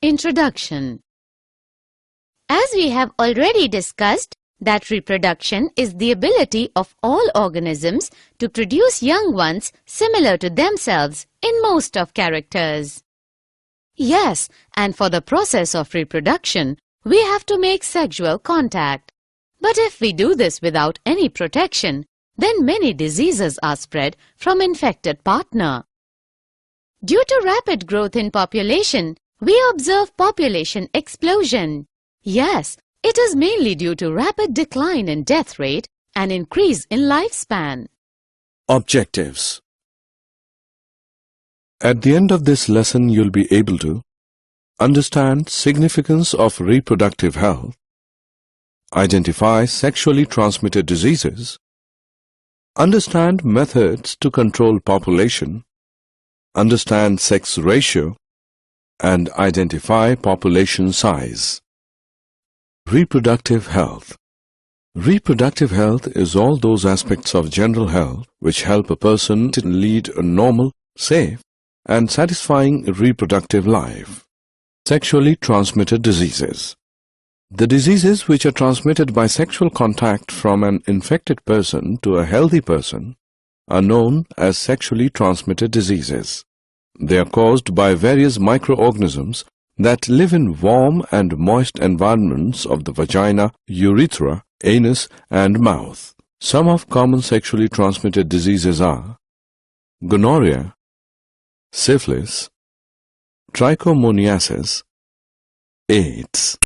Introduction. As we have already discussed that reproduction is the ability of all organisms to produce young ones similar to themselves in most of characters. Yes, and for the process of reproduction, we have to make sexual contact. But if we do this without any protection, then many diseases are spread from infected partner. Due to rapid growth in population, we observe population explosion. Yes, it is mainly due to rapid decline in death rate and increase in lifespan. Objectives. At the end of this lesson, you'll be able to understand significance of reproductive health, identify sexually transmitted diseases, understand methods to control population, understand sex ratio, and identify population size. Reproductive health. Reproductive health is all those aspects of general health which help a person to lead a normal, safe, and satisfying reproductive life. Sexually transmitted diseases. The diseases which are transmitted by sexual contact from an infected person to a healthy person are known as sexually transmitted diseases. They are caused by various microorganisms that live in warm and moist environments of the vagina, urethra, anus, and mouth. Some of common sexually transmitted diseases are gonorrhea, syphilis, trichomoniasis, AIDS.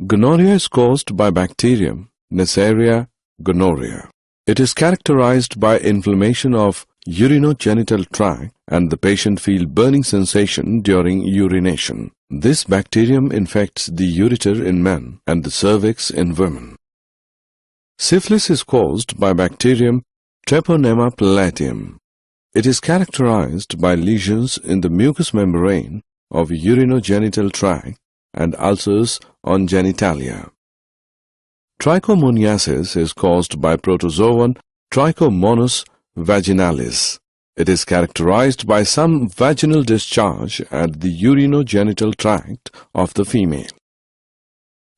Gonorrhea is caused by bacterium Neisseria gonorrhea. It is characterized by inflammation of urinogenital tract and the patient feel burning sensation during urination. This bacterium infects the ureter in men and the cervix in women. Syphilis is caused by bacterium Treponema palletium. It is characterized by lesions in the mucous membrane of urinogenital tract and ulcers on genitalia. Trichomoniasis is caused by protozoan Trichomonas vaginalis. It is characterized by some vaginal discharge at the urinogenital tract of the female.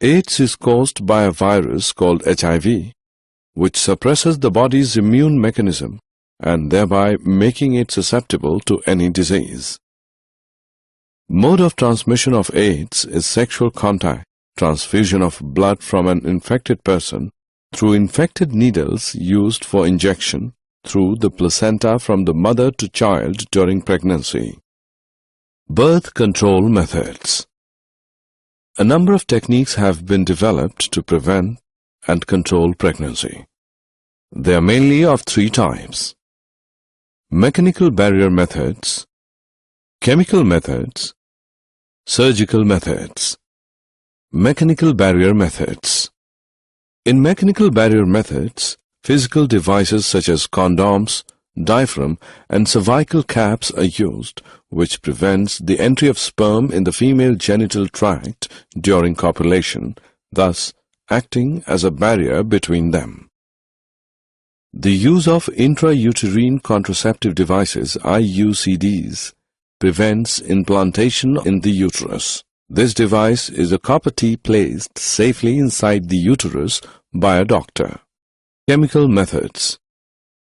AIDS is caused by a virus called HIV, which suppresses the body's immune mechanism and thereby making it susceptible to any disease. Mode of transmission of AIDS is sexual contact, transfusion of blood from an infected person through infected needles used for injection through the placenta from the mother to child during pregnancy. Birth control methods. A number of techniques have been developed to prevent and control pregnancy. They are mainly of three types: mechanical barrier methods, chemical methods, surgical methods. Mechanical barrier methods. In mechanical barrier methods, physical devices such as condoms, diaphragm, and cervical caps are used, which prevents the entry of sperm in the female genital tract during copulation, thus acting as a barrier between them. The use of intrauterine contraceptive devices, IUCDs, prevents implantation in the uterus. This device is a copper T placed safely inside the uterus by a doctor. Chemical methods.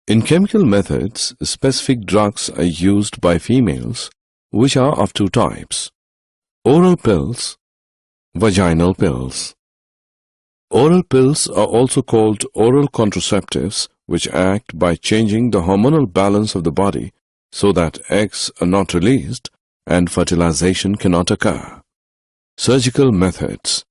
In chemical methods, specific drugs are used by females, which are of two types: oral pills, vaginal pills. Oral pills are also called oral contraceptives, which act by changing the hormonal balance of the body so that eggs are not released and fertilization cannot occur. Surgical methods.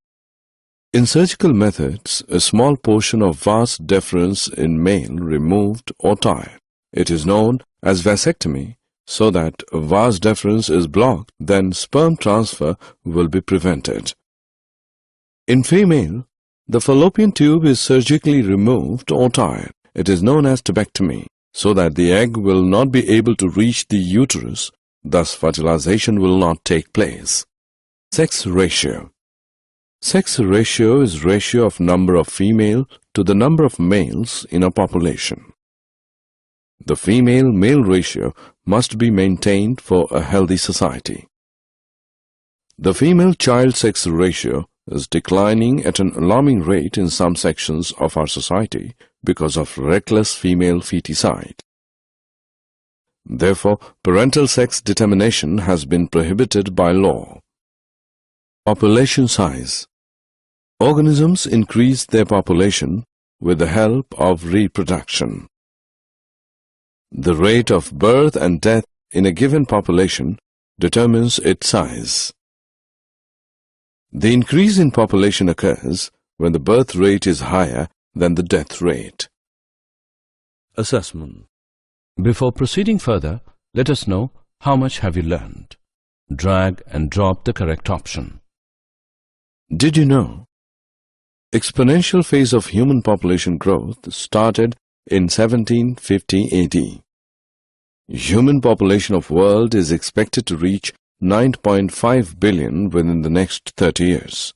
In surgical methods, a small portion of vas deferens in male removed or tied. It is known as vasectomy, so that vas deferens is blocked, then sperm transfer will be prevented. In female, the fallopian tube is surgically removed or tied. It is known as tubectomy, so that the egg will not be able to reach the uterus, thus fertilization will not take place. Sex ratio. Sex ratio is ratio of number of female to the number of males in a population. The female-male ratio must be maintained for a healthy society. The female child sex ratio is declining at an alarming rate in some sections of our society because of reckless female feticide. Therefore, parental sex determination has been prohibited by law. Population size. Organisms increase their population with the help of reproduction. The rate of birth and death in a given population determines its size. The increase in population occurs when the birth rate is higher than the death rate. Assessment. Before proceeding further, let us know how much have you learned. Drag and drop the correct option. Did you know? Exponential phase of human population growth started in 1750 AD. Human population of world is expected to reach 9.5 billion within the next 30 years.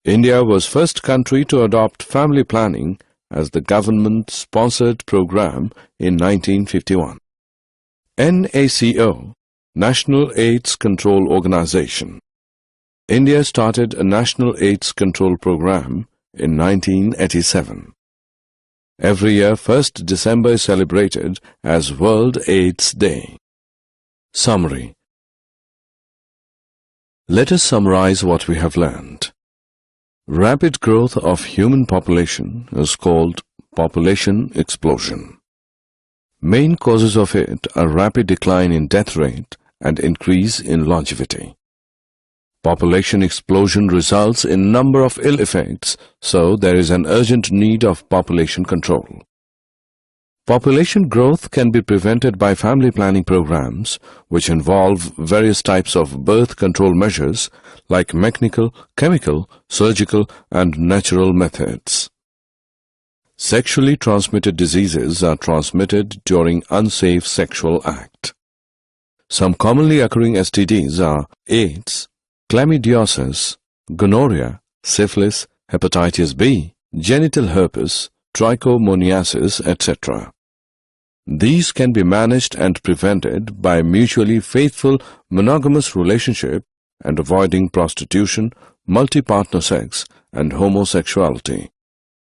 India was first country to adopt family planning as the government-sponsored program in 1951. NACO, National AIDS Control Organization. India started a National AIDS Control Program in 1987. Every year, 1st December is celebrated as World AIDS Day. Summary. Let us summarize what we have learned. Rapid growth of human population is called population explosion. Main causes of it are rapid decline in death rate and increase in longevity. Population explosion results in number of ill effects, so there is an urgent need of population control. Population growth can be prevented by family planning programs, which involve various types of birth control measures like mechanical, chemical, surgical, and natural methods. Sexually transmitted diseases are transmitted during unsafe sexual act. Some commonly occurring STDs are AIDS, chlamydiosis, gonorrhea, syphilis, hepatitis B, genital herpes, trichomoniasis, etc. These can be managed and prevented by mutually faithful monogamous relationship and avoiding prostitution, multi-partner sex, and homosexuality.